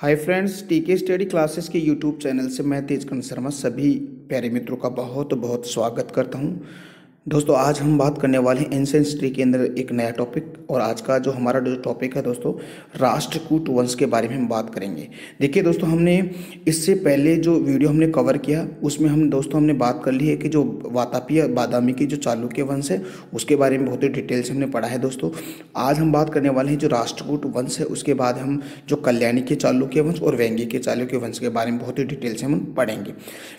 Hi friends, टीके study classes के YouTube channel से मैं तेजकंठ शर्मा सभी प्यारे मित्रों का बहुत बहुत स्वागत करता हूं। दोस्तों, आज हम बात करने वाले हैं एंशिएंट हिस्ट्री के अंदर एक नया टॉपिक। और आज का जो हमारा जो टॉपिक है दोस्तों, राष्ट्रकूट वंश के बारे में हम बात करेंगे। देखिए दोस्तों, हमने इससे पहले जो वीडियो हमने कवर किया उसमें हमने बात कर ली है कि जो वातापी बादामी की जो चालुक्य वंश है उसके बारे में बहुत ही डिटेल से हमने पढ़ा है। दोस्तों, आज हम बात करने वाले हैं जो राष्ट्रकूट वंश है, उसके बाद हम जो कल्याणी के चालुक्य वंश और वेंगी के चालुक्य वंश के बारे में बहुत ही डिटेल से हम पढ़ेंगे।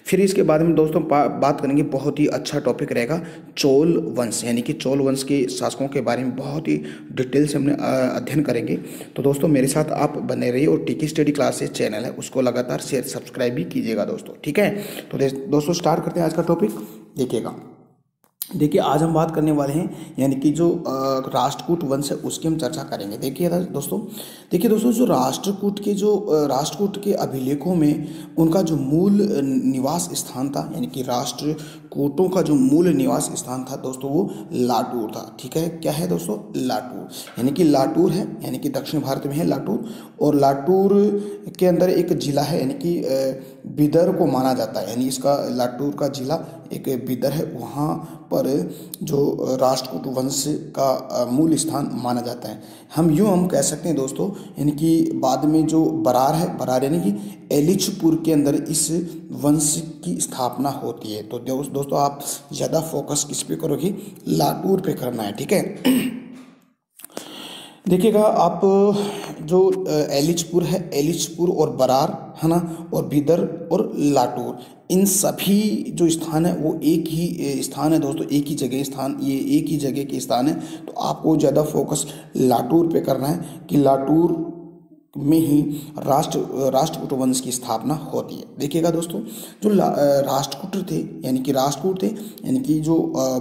फिर इसके बाद में दोस्तों बात करेंगे, बहुत ही अच्छा टॉपिक रहेगा चोल वंश, यानी कि चोल वंश के शासकों के बारे में बहुत ही डिटेल से हमने अध्ययन करेंगे। तो दोस्तों मेरे साथ आप बने रहिए और टीके स्टडी क्लासेस चैनल है उसको लगातार शेयर सब्सक्राइब भी कीजिएगा दोस्तों, ठीक है। तो दोस्तों स्टार्ट करते हैं आज का टॉपिक। देखिए आज हम बात करने वाले हैं यानी कि जो राष्ट्रकूट वंश है उसकी हम चर्चा करेंगे। देखिए दोस्तों जो राष्ट्रकूट के अभिलेखों में उनका जो मूल निवास स्थान था, यानी कि राष्ट्रकूटों का जो मूल निवास स्थान था दोस्तों वो लाटूर था। ठीक है, क्या है दोस्तों? लाटूर, यानी कि लाटूर है, यानी कि दक्षिण भारत में है लाटूर। और लाटूर के अंदर एक जिला है, यानी कि बिदर को माना जाता है, यानी इसका लाटूर का जिला एक बिदर है, वहाँ पर जो राष्ट्रकूट वंश का मूल स्थान माना जाता है। हम कह सकते हैं दोस्तों, यानी कि बाद में जो बरार यानी कि एलिचपुर के अंदर इस वंश की स्थापना होती है। तो दोस्तों आप ज़्यादा फोकस किस पे करोगे? लाटूर पे करना है, ठीक है। देखिएगा आप, जो एलिचपुर और बरार है ना, और बिदर और लाटूर, इन सभी जो स्थान है वो एक ही स्थान है दोस्तों, एक ही जगह के स्थान है। तो आपको ज़्यादा फोकस लाटूर पे करना है कि लाटूर में ही राष्ट्रकूट वंश की स्थापना होती है। देखिएगा दोस्तों, जो राष्ट्रकूट थे यानी कि जो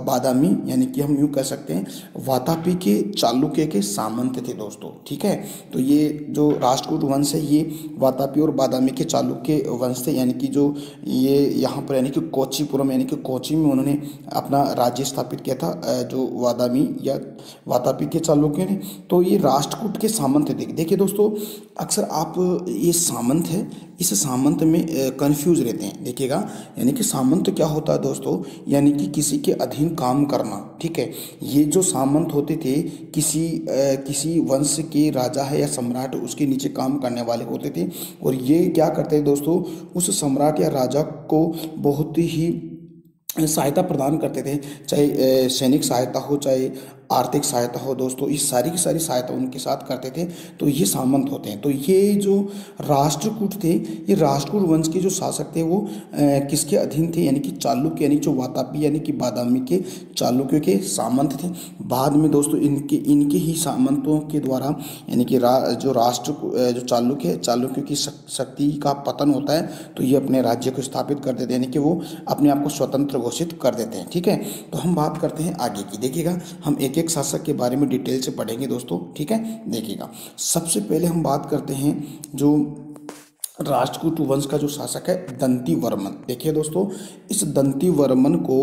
बादामी, यानी कि हम यूँ कह सकते हैं वातापी के चालुक्य के सामंत थे दोस्तों, ठीक है। तो ये जो राष्ट्रकूट वंश है ये वातापी और बादामी के चालुक्य वंश थे, यानी कि जो ये यहाँ पर यानी कि कोच्चिपुरम यानी कि कोच्चि में उन्होंने अपना राज्य स्थापित किया था, जो वादामी या वातापी के चालुक्य ने। तो ये राष्ट्रकूट के सामंत थे। देखिए दोस्तों, अक्सर आप ये सामंत है, इस सामंत में कंफ्यूज रहते हैं। देखिएगा, यानी कि सामंत क्या होता है दोस्तों? यानी कि किसी के अधीन काम करना, ठीक है। ये जो सामंत होते थे किसी वंश के राजा है या सम्राट, उसके नीचे काम करने वाले होते थे। और ये क्या करते हैं दोस्तों? उस सम्राट या राजा को बहुत ही सहायता प्रदान करते थे, चाहे सैनिक सहायता हो, चाहे आर्थिक सहायता हो दोस्तों, इस सारी की सारी सहायता उनके साथ करते थे। तो ये सामंत होते हैं। तो ये जो राष्ट्रकूट थे, ये राष्ट्रकूट वंश के जो शासक थे वो किसके अधीन थे? यानी कि चालुक्य, यानी जो वातापी यानी कि बादामी के चालुक्यों के सामंत थे। बाद में दोस्तों इनके ही सामंतों के द्वारा, यानी कि जो चालुक्यों की शक्ति का पतन होता है, तो ये अपने राज्य को स्थापित कर देते हैं, यानी कि वो अपने आप को स्वतंत्र घोषित कर देते हैं, ठीक है। तो हम बात करते हैं आगे की। देखिएगा, हम एक शासक के बारे में डिटेल से पढ़ेंगे दोस्तों, ठीक है। देखिएगा, सबसे पहले हम बात करते हैं जो राष्ट्रकूट वंश का जो शासक है दंती वर्मन। देखिए दोस्तों, इस दंती वर्मन को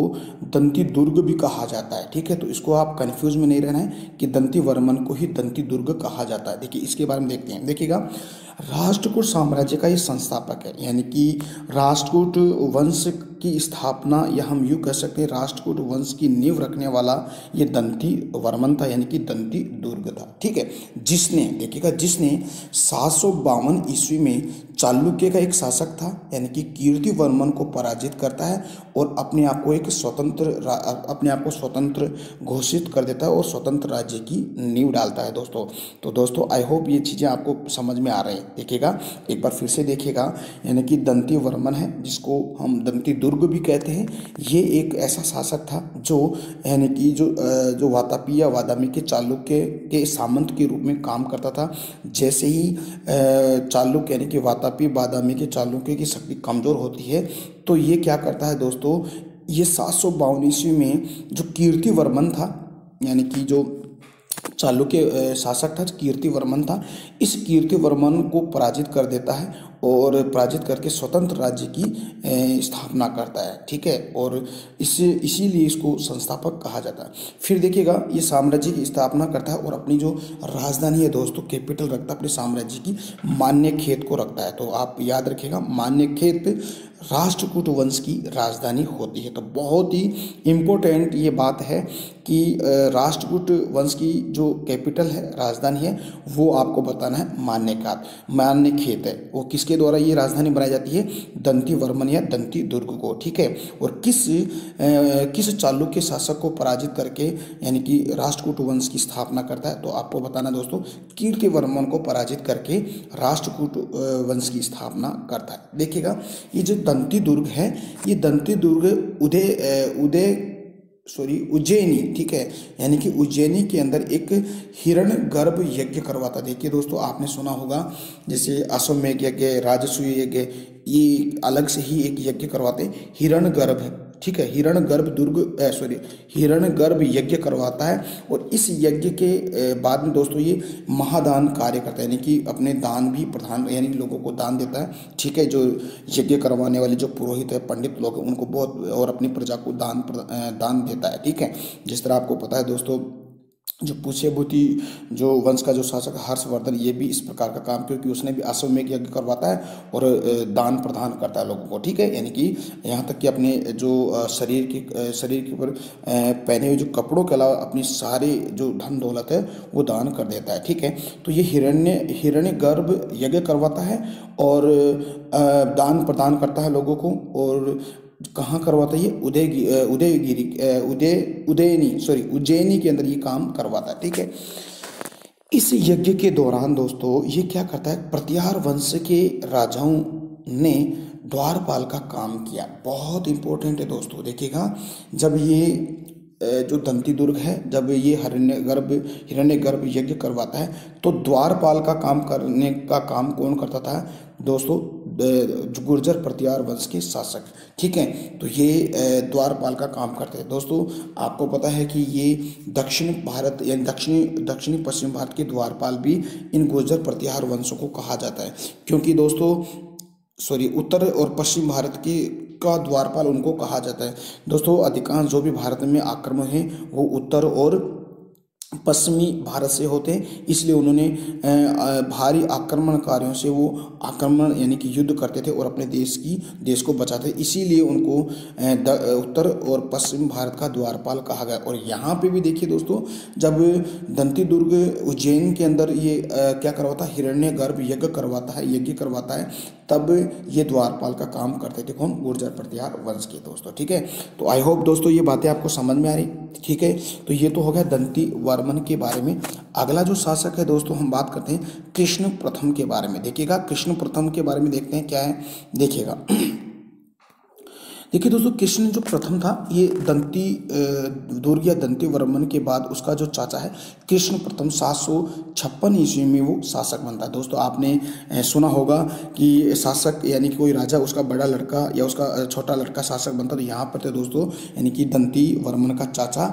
दंती दुर्ग भी कहा जाता है, ठीक है। तो इसको आप कंफ्यूज में नहीं रहना है कि दंती वर्मन को ही दंती दुर्ग कहा जाता है। देखिए इसके बारे में देखते हैं। देखिएगा, राष्ट्रकूट साम्राज्य का ये संस्थापक है, यानी कि राष्ट्रकूट वंश की स्थापना, या हम यूँ कह सकते हैं राष्ट्रकूट वंश की नींव रखने वाला ये दंती वर्मन था, यानी कि दंती दुर्ग था, ठीक है। जिसने 752 ईस्वी में चालुक्य का एक शासक था, यानी कि कीर्तिवर्मन को पराजित करता है और अपने आप को स्वतंत्र घोषित कर देता है और स्वतंत्र राज्य की नींव डालता है दोस्तों। तो दोस्तों आई होप ये चीज़ें आपको समझ में आ रही हैं। देखिएगा, एक बार फिर से देखिएगा, यानी कि दंती वर्मन है, जिसको हम दंती दुर्ग भी कहते हैं। ये एक ऐसा शासक था जो, यानी कि जो वातापी या बादामी के चालुक्य के सामंत के रूप में काम करता था। जैसे ही चालुक्य यानी कि वातापी बादामी के चालुक्य की शक्ति कमज़ोर होती है, तो ये क्या करता है दोस्तों? ये 752 ईस्वी में जो कीर्तिवर्मन था, यानी कि जो चालुक्य शासक था कीर्तिवर्मन था, इस कीर्तिवर्मन को पराजित कर देता है और पराजित करके स्वतंत्र राज्य की स्थापना करता है, ठीक है। और इसीलिए इसको संस्थापक कहा जाता है। फिर देखिएगा ये साम्राज्य की स्थापना करता है और अपनी जो राजधानी है दोस्तों, कैपिटल रखता है अपने साम्राज्य की मान्यखेत को रखता है। तो आप याद रखिएगा, मान्यखेत राष्ट्रकूट वंश की राजधानी होती है। तो बहुत ही इम्पोर्टेंट ये बात है कि राष्ट्रकूट वंश की जो कैपिटल है, राजधानी है, वो आपको बताना है मान्यखेत है। वो किसके द्वारा ये राजधानी बनाई जाती है? दंती वर्मन या दंती दुर्ग को, ठीक है। और किस चालुक्य शासक को पराजित करके यानी कि राष्ट्रकूट वंश की स्थापना करता है? तो आपको बताना दोस्तों, कीर्तिवर्मन को पराजित करके राष्ट्रकूट वंश की स्थापना करता है। देखिएगा ये जो दंती दुर्ग है, ये दंती दुर्ग उज्जैनी, ठीक है, यानी कि उज्जैनी के अंदर एक हिरण्यगर्भ यज्ञ करवाता। देखिए दोस्तों, आपने सुना होगा जैसे अश्वमेध यज्ञ, राजसूय यज्ञ, ये अलग से ही एक यज्ञ करवाते हिरण्यगर्भ, ठीक है, हिरण्यगर्भ यज्ञ करवाता है। और इस यज्ञ के बाद में दोस्तों ये महादान कार्य करता है, यानी कि अपने दान भी प्रदान, यानी लोगों को दान देता है, ठीक है। जो यज्ञ करवाने वाले जो पुरोहित है, पंडित लोग, उनको बहुत, और अपनी प्रजा को दान देता है, ठीक है। जिस तरह आपको पता है दोस्तों, जो पुष्यभूति जो वंश का जो शासक हर्षवर्धन, ये भी इस प्रकार का काम, क्योंकि उसने भी अश्वमेध यज्ञ करवाता है और दान प्रदान करता है लोगों को, ठीक है। यानी कि यहाँ तक कि अपने जो शरीर के ऊपर पहने हुए जो कपड़ों के अलावा अपनी सारे जो धन दौलत है वो दान कर देता है, ठीक है। तो ये हिरण्यगर्भ यज्ञ करवाता है और दान प्रदान करता है लोगों को। और कहाँ करवाता है? ये उज्जैनी के अंदर ये काम करवाता है, ठीक है। इस यज्ञ के दौरान दोस्तों ये क्या करता है? प्रत्याहार वंश के राजाओं ने द्वारपाल का काम किया। बहुत इंपॉर्टेंट है दोस्तों, देखिएगा, जब ये जो दंती दुर्ग है, जब ये हिरण्यगर्भ यज्ञ करवाता है, तो द्वारपाल का काम करने का काम कौन करता था दोस्तों? गुर्जर प्रतिहार वंश के शासक, ठीक है। तो ये द्वारपाल का काम करते हैं। दोस्तों आपको पता है कि ये दक्षिण भारत यानी दक्षिणी पश्चिम भारत के द्वारपाल भी इन गुर्जर प्रतिहार वंशों को कहा जाता है, क्योंकि दोस्तों उत्तर और पश्चिम भारत का द्वारपाल उनको कहा जाता है। दोस्तों अधिकांश जो भी भारत में आक्रमण है वो उत्तर और पश्चिमी भारत से होते हैं, इसलिए उन्होंने भारी आक्रमणकारियों से वो आक्रमण यानी कि युद्ध करते थे और अपने देश को बचाते थे। इसीलिए उनको उत्तर और पश्चिम भारत का द्वारपाल कहा गया। और यहाँ पे भी देखिए दोस्तों, जब दंती दुर्ग उज्जैन के अंदर ये क्या करवाता है? हिरण्यगर्भ यज्ञ करवाता है, तब ये द्वारपाल का काम करते थे कौन? गुर्जर प्रतिहार वंश के दोस्तों, ठीक है। तो आई होप दोस्तों ये बातें आपको समझ में आ रही, ठीक है। तो ये तो हो गया दंती वर्मन के बारे में। अगला जो शासक है दोस्तों, हम बात करते हैं कृष्ण प्रथम के बारे में। देखिएगा, कृष्ण प्रथम के बारे में देखते हैं क्या है। देखिएगा देखिए दोस्तों, कृष्ण जो प्रथम था, ये दंती दुर्ग या दंती वर्मन के बाद उसका जो चाचा है कृष्ण प्रथम 756 ईस्वी में वो शासक बनता है। दोस्तों आपने सुना होगा कि शासक यानी कि कोई राजा, उसका बड़ा लड़का या उसका छोटा लड़का शासक बनता। तो यहाँ पर तो दोस्तों यानी कि दंती वर्मन का चाचा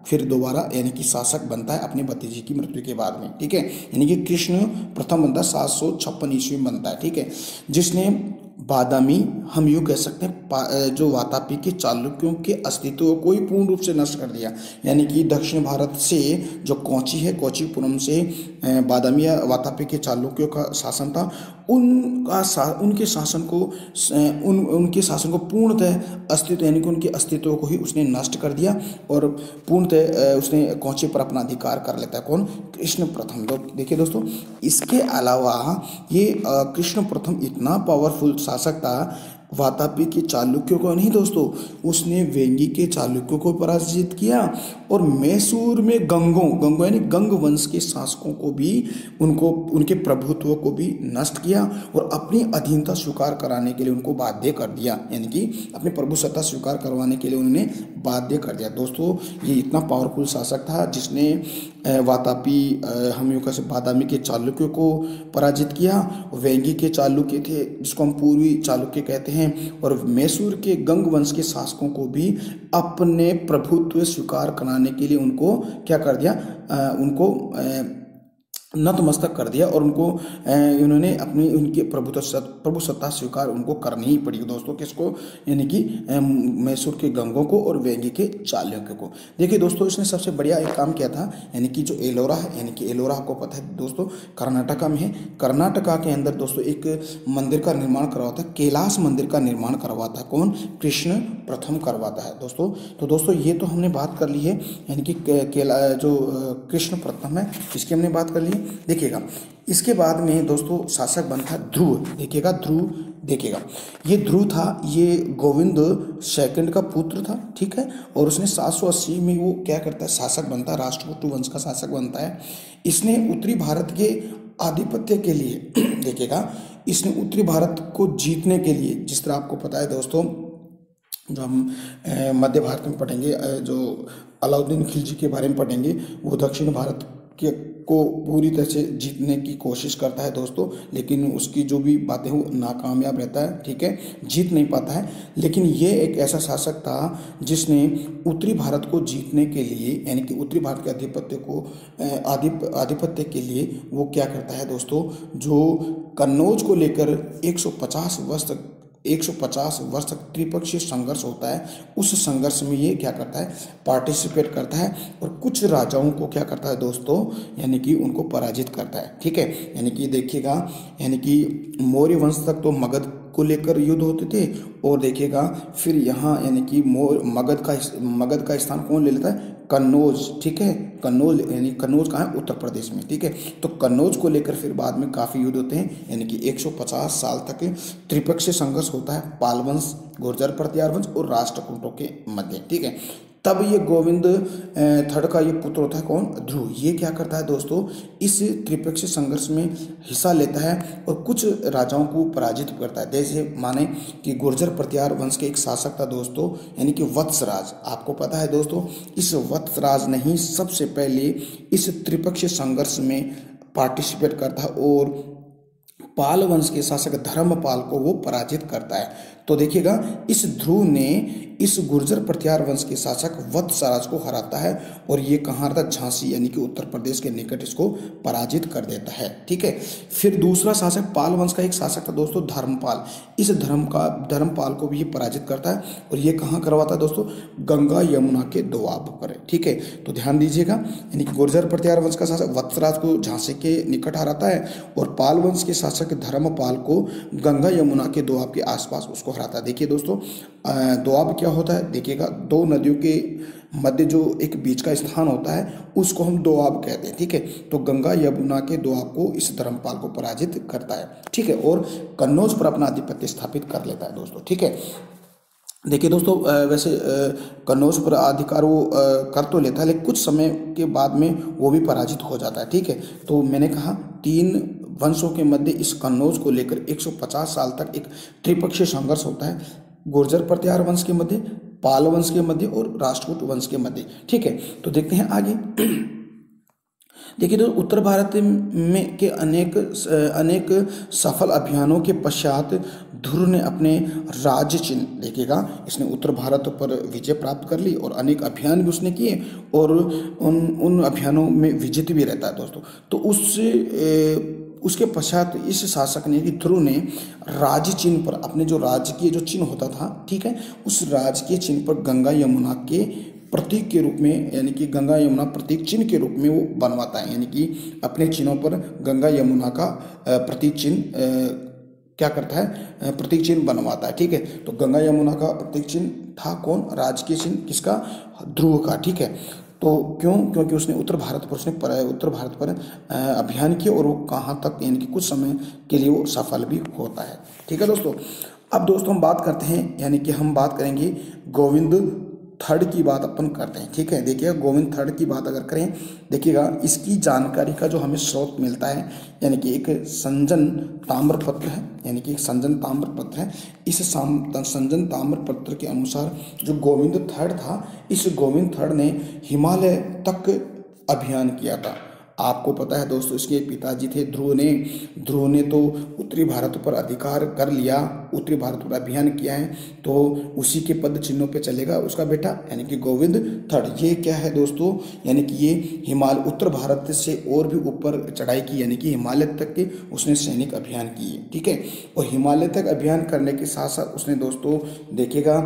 फिर दोबारा यानी कि शासक बनता है अपने भतीजे की मृत्यु के बाद में, ठीक है। यानी कि कृष्ण प्रथम बनता है 756 ईस्वी में बनता है, ठीक है। जिसने बादामी, हम यूँ कह सकते हैं, जो वातापी के चालुक्यों के अस्तित्व को ही पूर्ण रूप से नष्ट कर दिया। यानी कि दक्षिण भारत से जो कोची है, कोचीपुरम से बादामी या वातापी के चालुक्यों का शासन था, उनके शासन को पूर्णतः अस्तित्व यानी कि उनके अस्तित्व को ही उसने नष्ट कर दिया और पूर्णतः उसने कोची पर अपना अधिकार कर लेता है। कौन? कृष्ण प्रथम। देखिए दोस्तों, इसके अलावा ये कृष्ण प्रथम इतना पावरफुल शासक था, वातापी के चालुक्यों को नहीं दोस्तों, उसने वेंगी के चालुक्यों को पराजित किया और मैसूर में गंगों यानी गंग वंश के शासकों को भी उनके प्रभुत्व को भी नष्ट किया और अपनी अधीनता स्वीकार कराने के लिए उनको बाध्य कर दिया। यानी कि अपनी प्रभुसत्ता स्वीकार करवाने के लिए उन्होंने बाध्य कर दिया। दोस्तों ये इतना पावरफुल शासक था जिसने वातापी, हम यूँ कह सकते बादामी के चालुक्यों को पराजित किया। वेंगी के चालुक्य थे जिसको हम पूर्वी चालुक्य कहते हैं, और मैसूर के गंग वंश के शासकों को भी अपने प्रभुत्व स्वीकार कराने के लिए उनको क्या कर दिया? उनको नतमस्तक कर दिया और उनको इन्होंने अपनी उनकी प्रभुसत्ता स्वीकार उनको करनी ही पड़ी दोस्तों। किसको? यानी कि मैसूर के गंगों को और वेंगी के चालुक्य को। देखिए दोस्तों, इसने सबसे बढ़िया एक काम किया था, यानी कि जो एलोरा है, यानी कि एलोरा आपको पता है दोस्तों कर्नाटका में है। कर्नाटका के अंदर दोस्तों एक मंदिर का निर्माण करवाता है, कैलाश मंदिर का निर्माण करवाता है कौन? कृष्ण प्रथम करवाता है दोस्तों। तो दोस्तों ये तो हमने बात कर ली है, यानी कि जो कृष्ण प्रथम है इसकी हमने बात कर ली। देखिएगा इसके बाद में दोस्तों शासक बनता ध्रुव। देखिएगा ध्रुव, देखिएगा ये ध्रुव था, ये गोविंद सेकंड का पुत्र था, ठीक है। और उसने 780 में वो क्या करता है? शासक बनता है, राष्ट्रकूट वंश का शासक बनता है। इसने उत्तरी भारत के आधिपत्य के लिए देखिएगा, इसने उत्तरी भारत को जीतने के लिए, जिस तरह आपको पता है दोस्तों, जो हम मध्य भारत में पढ़ेंगे, जो अलाउद्दीन खिलजी के बारे में पढ़ेंगे, वो दक्षिण भारत के को पूरी तरह से जीतने की कोशिश करता है दोस्तों, लेकिन उसकी जो भी बातें वो नाकामयाब रहता है, ठीक है, जीत नहीं पाता है। लेकिन ये एक ऐसा शासक था जिसने उत्तरी भारत को जीतने के लिए, यानी कि उत्तरी भारत के आधिपत्य को आधिपत्य के लिए वो क्या करता है दोस्तों, जो कन्नौज को लेकर 150 वर्ष तक त्रिपक्षीय संघर्ष होता है, उस संघर्ष में ये क्या करता है? पार्टिसिपेट करता है और कुछ राजाओं को क्या करता है दोस्तों, यानी कि उनको पराजित करता है, ठीक है। यानी कि देखिएगा, यानी कि मौर्य वंश तक तो मगध को लेकर युद्ध होते थे, और देखिएगा फिर यहाँ यानी कि मगध का स्थान कौन ले लेता है? कन्नौज, ठीक है। कन्नौज यानी कन्नौज कहाँ है? उत्तर प्रदेश में, ठीक है। तो कन्नौज को लेकर फिर बाद में काफ़ी युद्ध होते हैं, यानी कि 150 साल तक त्रिपक्षीय संघर्ष होता है पाल वंश, गुर्जर प्रतिहार वंश और राष्ट्रकूटों के मध्य, ठीक है। तब ये गोविंद थर्ड का ये पुत्र होता है कौन? ध्रुव। ये क्या करता है दोस्तों, इस त्रिपक्षीय संघर्ष में हिस्सा लेता है और कुछ राजाओं को पराजित करता है। जैसे माने कि गुर्जर प्रतिहार वंश के एक शासक था दोस्तों, यानी कि वत्सराज। आपको पता है दोस्तों, इस वत्सराज ने ही सबसे पहले इस त्रिपक्षीय संघर्ष में पार्टिसिपेट करता है और पाल वंश के शासक धर्मपाल को वो पराजित करता है। तो देखिएगा इस ध्रुव ने इस गुर्जर प्रतिहार वंश के शासक वत्सराज को हराता है और ये कहाँ रहता? झांसी, यानी कि उत्तर प्रदेश के निकट इसको पराजित कर देता है, ठीक है। फिर दूसरा शासक पाल वंश का एक शासक था दोस्तों धर्मपाल। इस धर्मपाल को भी ये पराजित करता है और ये कहाँ करवाता है दोस्तों? गंगा यमुना के दोआब पर, ठीक है। तो ध्यान दीजिएगा, यानी कि गुर्जर प्रतिहार वंश का शासक वत्सराज को झांसी के निकट हराता है और पाल वंश के शासक धर्मपाल को गंगा यमुना के दोआब के आसपास उसको हराता है। देखिए दोस्तों, दोआब क्या होता है? देखिएगा, दो नदियों के मध्य जो एक बीच का स्थान होता है उसको हम दोआब कहते हैं, ठीक है। तो गंगा यमुना के दोआब को इस धर्मपाल को पराजित करता है, ठीक है, और कन्नौज पर अपना आधिपत्य स्थापित कर लेता है दोस्तों, ठीक है। देखिए दोस्तों, वैसे कन्नौज पर अधिकार वो कर तो लेता है, लेकिन कुछ समय के बाद में वो भी पराजित हो जाता है, ठीक है। तो मैंने कहा 3 वंशों के मध्य इस कन्नौज को लेकर 150 साल तक एक त्रिपक्षीय संघर्ष होता है, गुर्जर प्रतिहार वंश के मध्य, पाल वंश के मध्य और राष्ट्रकूट वंश के मध्य, ठीक है। तो देखते हैं आगे। देखिए तो उत्तर भारत में के अनेक सफल अभियानों के पश्चात ध्रुव ने अपने राज्य चिन्ह, देखिएगा इसने उत्तर भारत पर विजय प्राप्त कर ली और अनेक अभियान भी उसने किए और उन अभियानों में विजित भी रहता है दोस्तों। तो उसके पश्चात इस शासक ने कि ध्रुव ने राज्य चिन्ह पर अपने जो राजकीय जो चिन्ह होता था, ठीक है, उस राजकीय चिन्ह पर गंगा यमुना के प्रतीक के रूप में, यानी कि गंगा यमुना प्रतीक चिन्ह के रूप में वो बनवाता है, यानी कि अपने चिन्हों पर गंगा यमुना का प्रतीक चिन्ह क्या करता है? प्रतीक चिन्ह बनवाता है, ठीक है। तो गंगा यमुना का प्रतीक चिन्ह था कौन? राजकीय चिन्ह किसका? ध्रुव का, ठीक है। तो क्योंकि उसने उत्तर भारत पर अभियान किया और वो कहाँ तक, यानी कि कुछ समय के लिए वो सफल भी होता है, ठीक है दोस्तों। अब दोस्तों हम बात करते हैं, यानी कि हम बात करेंगे गोविंद थर्ड की बात अपन करते हैं, ठीक है। देखिएगा गोविंद थर्ड की बात अगर करें, देखिएगा इसकी जानकारी का जो हमें स्रोत मिलता है, यानी कि एक संजन ताम्रपत्र है, यानी कि एक संजन ताम्रपत्र है। इस संजन ताम्रपत्र के अनुसार जो गोविंद थर्ड था, इस गोविंद थर्ड ने हिमालय तक अभियान किया था आपको पता है दोस्तों, इसके पिताजी थे ध्रुव ने तो उत्तरी भारत पर अधिकार कर लिया, उत्तरी भारत पर अभियान किया है, तो उसी के पद चिन्हों पे चलेगा उसका बेटा, यानी कि गोविंद थर्ड। ये क्या है दोस्तों, यानी कि ये हिमालय उत्तर भारत से और भी ऊपर चढ़ाई की, यानी कि हिमालय तक के उसने सैनिक अभियान किए, ठीक है। और हिमालय तक अभियान करने के साथ साथ उसने दोस्तों देखिएगा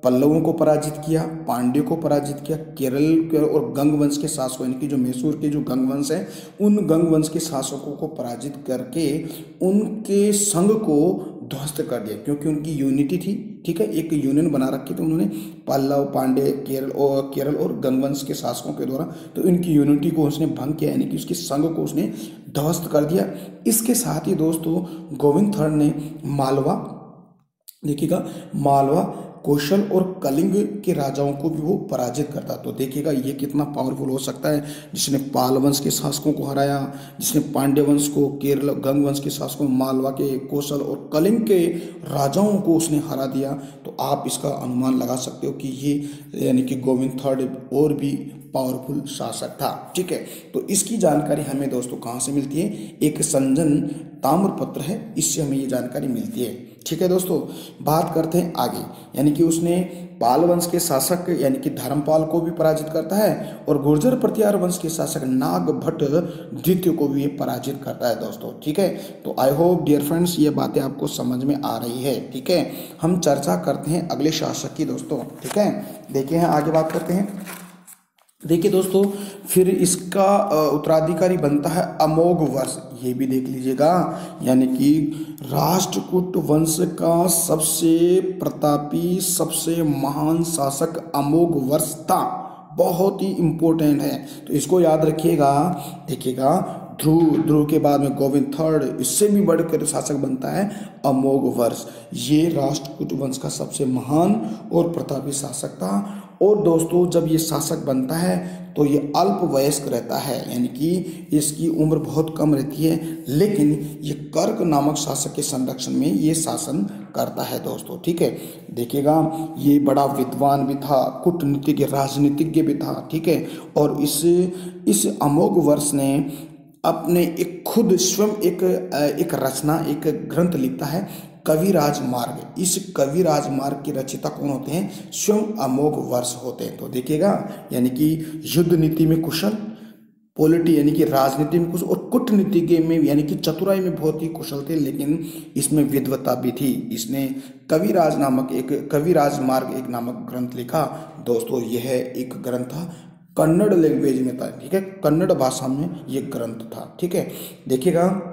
पल्लवों को पराजित किया, पांड्यों को पराजित किया, केरल के और गंग वंश के शासकों, यानी कि जो मैसूर के जो गंग वंश है, उन गंग वंश के शासकों को पराजित करके उनके संघ को ध्वस्त कर दिया, क्योंकि उनकी यूनिटी थी, ठीक है, एक यूनियन बना रखी थी उन्होंने, पल्लव, पांडे, केरल और गंग वंश के शासकों के द्वारा। तो इनकी यूनिटी को उसने भंग किया, यानी कि उसके संघ को उसने ध्वस्त कर दिया। इसके साथ ही दोस्तों गोविंद थर्ड ने मालवा, देखिएगा मालवा, कौशल और कलिंग के राजाओं को भी वो पराजित करता। तो देखिएगा ये कितना पावरफुल हो सकता है, जिसने पाल वंश के शासकों को हराया, जिसने पांड्य वंश को, केरल गंग वंश के शासकों, मालवा के, कौशल और कलिंग के राजाओं को उसने हरा दिया। तो आप इसका अनुमान लगा सकते हो कि ये यानी कि गोविंद थर्ड और भी पावरफुल शासक था, ठीक है। तो इसकी जानकारी हमें दोस्तों कहाँ से मिलती है, एक संजन ताम्रपत्र है, इससे हमें ये जानकारी मिलती है, ठीक है दोस्तों। बात करते हैं आगे, यानी कि उसने पाल वंश के शासक यानी कि धर्मपाल को भी पराजित करता है और गुर्जर प्रतिहार वंश के शासक नागभट्ट द्वितीय को भी पराजित करता है दोस्तों, ठीक है। तो आई होप डियर फ्रेंड्स ये बातें आपको समझ में आ रही है, ठीक है। हम चर्चा करते हैं अगले शासक की दोस्तों, ठीक है। देखिए आगे बात करते हैं। देखिए दोस्तों, फिर इसका उत्तराधिकारी बनता है अमोघ वर्ष, ये भी देख लीजिएगा, यानी कि राष्ट्रकूट वंश का सबसे प्रतापी, सबसे महान शासक अमोघ वर्ष था, बहुत ही इंपॉर्टेंट है, तो इसको याद रखिएगा। देखिएगा ध्रुव के बाद में गोविंद थर्ड, इससे भी बढ़कर शासक बनता है अमोघ वर्ष। ये राष्ट्रकूट वंश का सबसे महान और प्रतापी शासक था। और दोस्तों जब ये शासक बनता है तो ये अल्प वयस्क रहता है, यानी कि इसकी उम्र बहुत कम रहती है, लेकिन ये कर्क नामक शासक के संरक्षण में ये शासन करता है दोस्तों, ठीक है। देखिएगा ये बड़ा विद्वान भी था, कूटनीतिज्ञ, राजनीतिज्ञ भी था, ठीक है। और इस अमोघ वर्ष ने अपने एक खुद स्वयं एक रचना, एक ग्रंथ लिखता है, कविराज मार्ग। इस कविराज मार्ग के रचयिता कौन होते हैं, स्वयं अमोघ वर्ष होते हैं। तो देखिएगा यानी कि युद्ध नीति में कुशल, पॉलिटी यानी कि राजनीति में कुशल, और कूटनीति में यानी कि चतुराई में बहुत ही कुशल थे, लेकिन इसमें विद्वता भी थी। इसने कविराज मार्ग एक नामक ग्रंथ लिखा दोस्तों। यह एक ग्रंथ था, कन्नड़ लैंग्वेज में था, ठीक है, कन्नड़ भाषा में ये ग्रंथ था, ठीक है। देखिएगा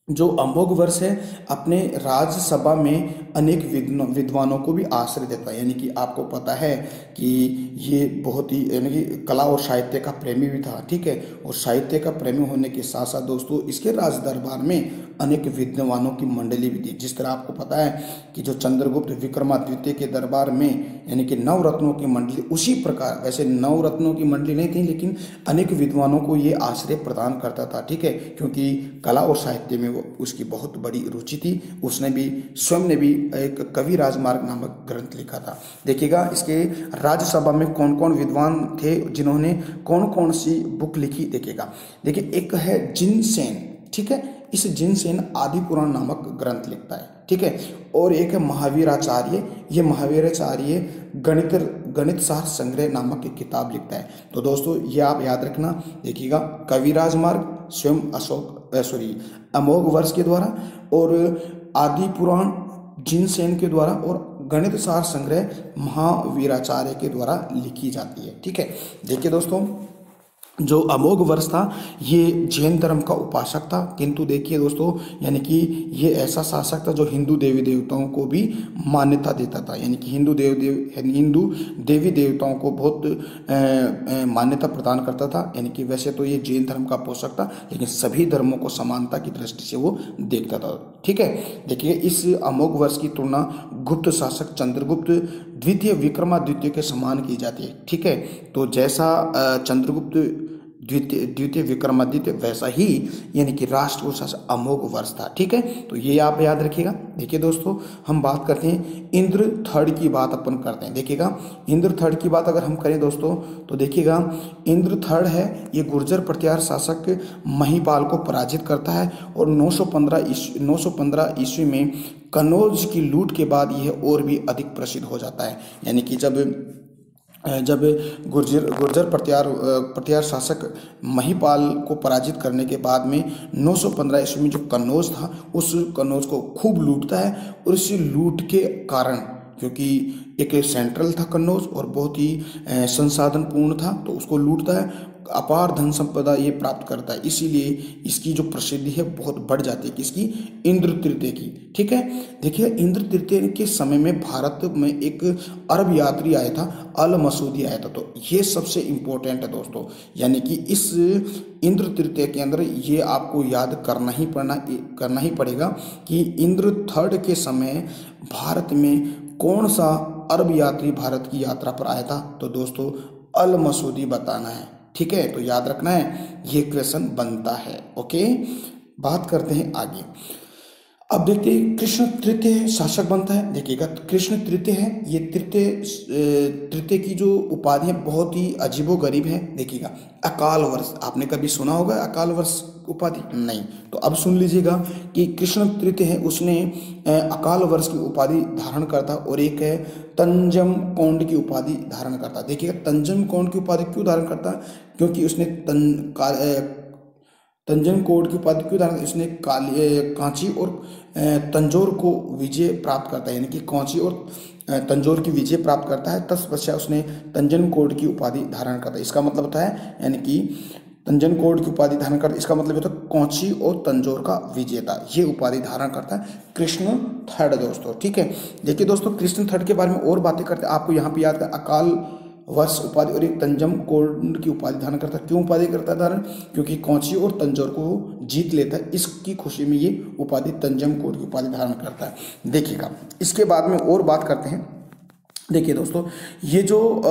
जो अमोघ वर्ष है अपने राज्यसभा में अनेक विद्वानों को भी आश्रय देता है, यानी कि आपको पता है कि ये बहुत ही यानी कि कला और साहित्य का प्रेमी भी था, ठीक है। और साहित्य का प्रेमी होने के साथ साथ दोस्तों इसके राज दरबार में अनेक विद्वानों की मंडली भी थी। जिस तरह आपको पता है कि जो चंद्रगुप्त विक्रमादित्य के दरबार में यानी कि नवरत्नों की मंडली, उसी प्रकार वैसे नवरत्नों की मंडली नहीं थी, लेकिन अनेक विद्वानों को ये आश्रय प्रदान करता था, ठीक है, क्योंकि कला और साहित्य में उसकी बहुत बड़ी रुचि थी। उसने भी स्वयं ने भी एक कवि राजमार्ग नामक ग्रंथ लिखा था। देखिएगा इसके राज्यसभा में कौन कौन विद्वान थे जिन्होंने कौन कौन सी बुक लिखी। देखिएगा देखिए एक है जिनसेन, ठीक है, इस जिनसेन आदि पुराण नामक ग्रंथ लिखता है, ठीक है। और एक है महावीराचार्य, ये महावीराचार्य गणित शास्त्र संग्रह नामक एक किताब लिखता है। तो दोस्तों ये आप याद रखना। देखिएगा कविराज मार्ग स्वयं अमोघ वर्ष के द्वारा, और आदि पुराण जिनसेन के द्वारा, और गणित सार संग्रह महावीराचार्य के द्वारा लिखी जाती है, ठीक है। देखिए दोस्तों जो अमोघ वर्ष था ये जैन धर्म का उपासक था, किंतु देखिए दोस्तों यानी कि ये ऐसा शासक था जो हिंदू देवी देवताओं को भी मान्यता देता था, यानी कि हिंदू देवी देवताओं को बहुत मान्यता प्रदान करता था। यानी कि वैसे तो ये जैन धर्म का पोषक था, लेकिन सभी धर्मों को समानता की दृष्टि से वो देखता था, ठीक है। देखिए इस अमोघ वर्ष की तुलना गुप्त शासक चंद्रगुप्त द्वितीय विक्रमादित्य के समान की जाती है, ठीक है। तो जैसा चंद्रगुप्त द्वितीय द्वितीय विक्रमादित्य वैसा ही यानी कि राष्ट्रकूट शासक अमोघ वर्ष था। ठीक है, तो ये आप याद रखिएगा। देखिए दोस्तों, हम बात करते हैं इंद्र थर्ड की बात अपन करते हैं। देखिएगा, इंद्र थर्ड की बात अगर हम करें दोस्तों, तो देखिएगा इंद्र थर्ड है, ये गुर्जर प्रतिहार शासक महिपाल को पराजित करता है और 915 ईस्वी में कनौज की लूट के बाद यह और भी अधिक प्रसिद्ध हो जाता है। यानी कि जब गुर्जर प्रतिहार शासक महिपाल को पराजित करने के बाद में 915 ईस्वी में जो कन्नौज था, उस कन्नौज को खूब लूटता है। और इस लूट के कारण, क्योंकि एक सेंट्रल था कन्नौज और बहुत ही संसाधन पूर्ण था, तो उसको लूटता है, अपार धन संपदा ये प्राप्त करता है। इसीलिए इसकी जो प्रसिद्धि है बहुत बढ़ जाती है, किसकी? इंद्र तृतीय की। ठीक है, देखिए इंद्र तृतीय के समय में भारत में एक अरब यात्री आया था, अल मसूदी आया था। तो ये सबसे इम्पोर्टेंट है दोस्तों, यानी कि इस इंद्र तृतीय के अंदर ये आपको याद करना ही पड़ेगा कि इंद्र थर्ड के समय भारत में कौन सा अरब यात्री भारत की यात्रा पर आया था। तो दोस्तों अल मसूदी बताना है। ठीक है, तो याद रखना है, ये क्वेश्चन बनता है। ओके, बात करते हैं आगे। अब देखते हैं कृष्ण तृतीय शासक बनता है। देखिएगा, कृष्ण तृतीय है, ये तृतीय की जो उपाधि है बहुत ही अजीबोगरीब है। देखिएगा, अकाल वर्ष, आपने कभी सुना होगा अकाल वर्ष उपाधि? नहीं। तो अब सुन लीजिएगा कि कृष्ण तृतीय है, उसने अकाल वर्ष की उपाधि धारण करता और एक है तंजम कौंड की उपाधि धारण करता। देखिएगा, तंजम कौंड की उपाधि क्यों धारण करता? क्योंकि उसने तंजन कोड की उपाधि क्यों धारण? इसने कांची और तंजौर को विजय प्राप्त करता है, यानी कि कांची और तंजौर की विजय प्राप्त करता है। तत्पश्चात उसने तंजन कोड की उपाधि धारण करता है। इसका मतलब होता है, यानी कि तंजन कोड की उपाधि धारण करता है, इसका मतलब होता है कांची और तंजौर का विजेता, ये उपाधि धारण करता है कृष्ण थर्ड दोस्तों। ठीक है, देखिए दोस्तों, कृष्ण थर्ड के बारे में और बातें करते हैं। आपको यहाँ पे याद कर, अकाल वर्ष उपाधि और एक तंजम कोड की उपाधि धारण करता है। क्यों उपाधि करता है धारण? क्योंकि कांची और तंजौर को जीत लेता है, इसकी खुशी में ये उपाधि तंजम कोड की उपाधि धारण करता है। देखिएगा, इसके बाद में और बात करते हैं। देखिए दोस्तों, ये जो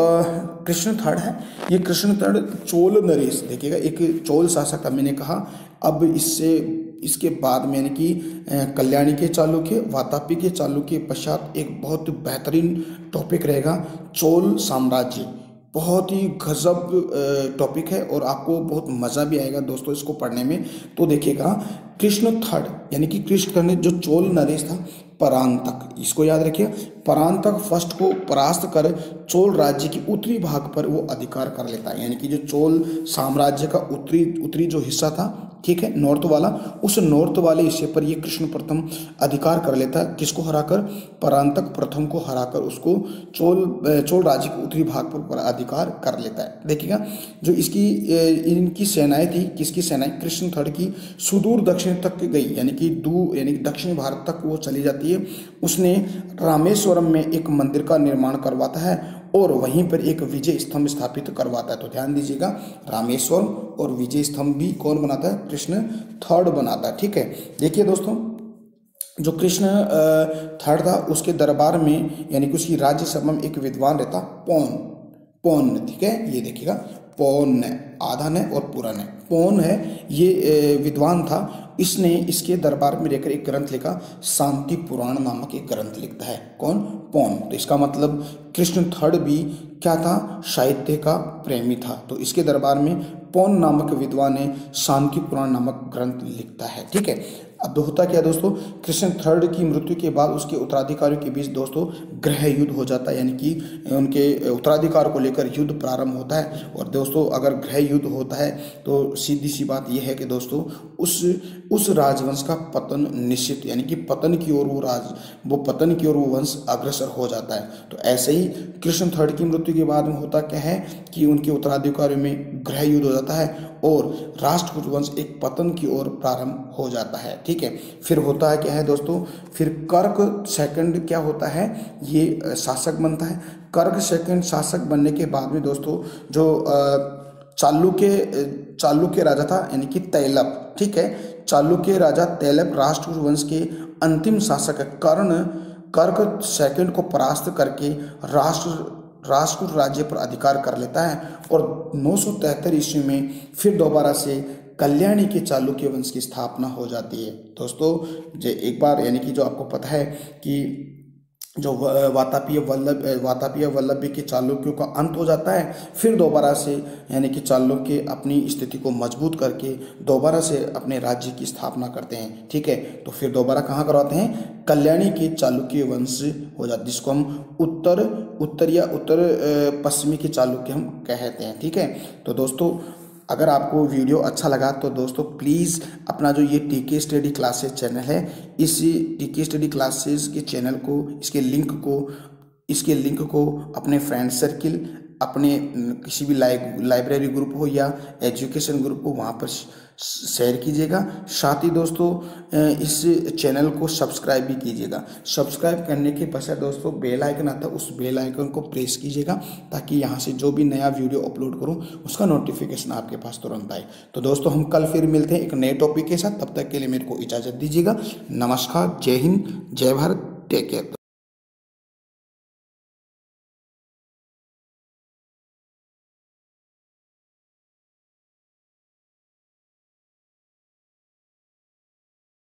कृष्ण थर्ड है, ये कृष्ण थर्ड चोल नरेश, देखिएगा एक चोल शासक था, मैंने कहा। अब इसके बाद में यानी कि कल्याणी के चालुक्य, वातापी के चालुक्य पश्चात एक बहुत बेहतरीन टॉपिक रहेगा चोल साम्राज्य। बहुत ही गजब टॉपिक है और आपको बहुत मज़ा भी आएगा दोस्तों इसको पढ़ने में। तो देखिएगा, कृष्ण थर्ड यानी कि कृष्ण थर्ड ने जो चोल नरेश था, परांतक, इसको याद रखिए, परांतक फर्स्ट को परास्त कर चोल राज्य की उत्तरी भाग पर वो अधिकार कर लेता है। यानी कि जो चोल साम्राज्य का उत्तरी जो हिस्सा था, ठीक है, नॉर्थ वाला, उस नॉर्थ वाले हिस्से पर ये कृष्ण प्रथम अधिकार कर लेता है। किसको हराकर? परांतक प्रथम को हराकर उसको चोल राज्य के उत्तरी भाग पर अधिकार कर लेता है। देखिएगा, जो इनकी सेनाएं थी, किसकी सेनाएं? कृष्ण थर्ड की सुदूर दक्षिण तक गई, यानी कि दक्षिण भारत तक वो चली जाती है। उसने रामेश्वरम में एक मंदिर का निर्माण करवाता है और वहीं पर एक विजय स्तंभ स्थापित करवाता है। तो ध्यान दीजिएगा, रामेश्वरम और विजय स्तंभ भी कौन बनाता है? कृष्ण थर्ड बनाता है। ठीक है, देखिए दोस्तों, जो कृष्ण थर्ड था उसके दरबार में यानी कि उसकी राज्यसभा में एक विद्वान रहता, पौन। ठीक है, ये देखिएगा, पौन है, आधा ने और पूरा ने, पौन है, ये विद्वान था। इसने इसके दरबार में रहकर एक ग्रंथ लिखा, शांति पुराण नामक एक ग्रंथ लिखता है। कौन? पौन। तो इसका मतलब कृष्ण थर्ड भी क्या था? साहित्य का प्रेमी था। तो इसके दरबार में पौन नामक विद्वान ने शांति पुराण नामक ग्रंथ लिखता है। ठीक है, अब होता क्या दोस्तों, कृष्ण थर्ड की मृत्यु के बाद उसके उत्तराधिकारियों के बीच दोस्तों गृह युद्ध हो जाता है, यानी कि उनके उत्तराधिकार को लेकर युद्ध प्रारंभ होता है। और दोस्तों अगर गृह युद्ध होता है तो सीधी सी बात यह है कि दोस्तों उस राजवंश का पतन निश्चित, यानी कि पतन की ओर वो वंश अग्रसर हो जाता है। तो ऐसे ही कृष्ण थर्ड की मृत्यु के बाद में होता क्या है कि उनके उत्तराधिकारियों में गृह युद्ध हो जाता है और राष्ट्रकूट वंश एक पतन की ओर प्रारंभ हो जाता है। ठीक है, फिर होता है क्या है दोस्तों, फिर कर्क सेकंड क्या होता है, ये शासक बनता है। कर्क सेकंड शासक बनने के बाद में दोस्तों जो चालुक्य राजा था, यानी कि तैलप, ठीक है, चालुक्य राजा तैलप राष्ट्रकूट वंश के अंतिम शासक है। कर्क सेकंड को परास्त करके राष्ट्रकूट राज्य पर अधिकार कर लेता है और 973 ईस्वी में फिर दोबारा से कल्याणी के चालुक्य वंश की स्थापना हो जाती है। दोस्तों एक बार यानी कि जो आपको पता है कि जो वातापीय वल्लभ के चालुक्यों का अंत हो जाता है, फिर दोबारा से यानी कि चालुक्य अपनी स्थिति को मजबूत करके दोबारा से अपने राज्य की स्थापना करते हैं। ठीक है, तो फिर दोबारा कहाँ करवाते हैं, कल्याणी के चालुक्य वंश हो जाता है, जिसको हम उत्तर पश्चिमी के चालुक्य हम कहते हैं। ठीक है, तो दोस्तों अगर आपको वीडियो अच्छा लगा तो दोस्तों प्लीज़ अपना जो ये टीके स्टडी क्लासेस चैनल है, इस टीके स्टडी क्लासेस के चैनल को, इसके लिंक को अपने फ्रेंड सर्किल, अपने किसी भी लाइब्रेरी ग्रुप हो या एजुकेशन ग्रुप हो वहाँ पर शेयर कीजिएगा। साथ ही दोस्तों इस चैनल को सब्सक्राइब भी कीजिएगा। सब्सक्राइब करने के पश्चात दोस्तों बेल आइकन आता है, उस बेल आइकन को प्रेस कीजिएगा ताकि यहाँ से जो भी नया वीडियो अपलोड करूँ उसका नोटिफिकेशन आपके पास तुरंत आए। तो दोस्तों हम कल फिर मिलते हैं एक नए टॉपिक के साथ, तब तक के लिए मेरे को इजाज़त दीजिएगा। नमस्कार, जय हिंद, जय भारत, टेक केयर।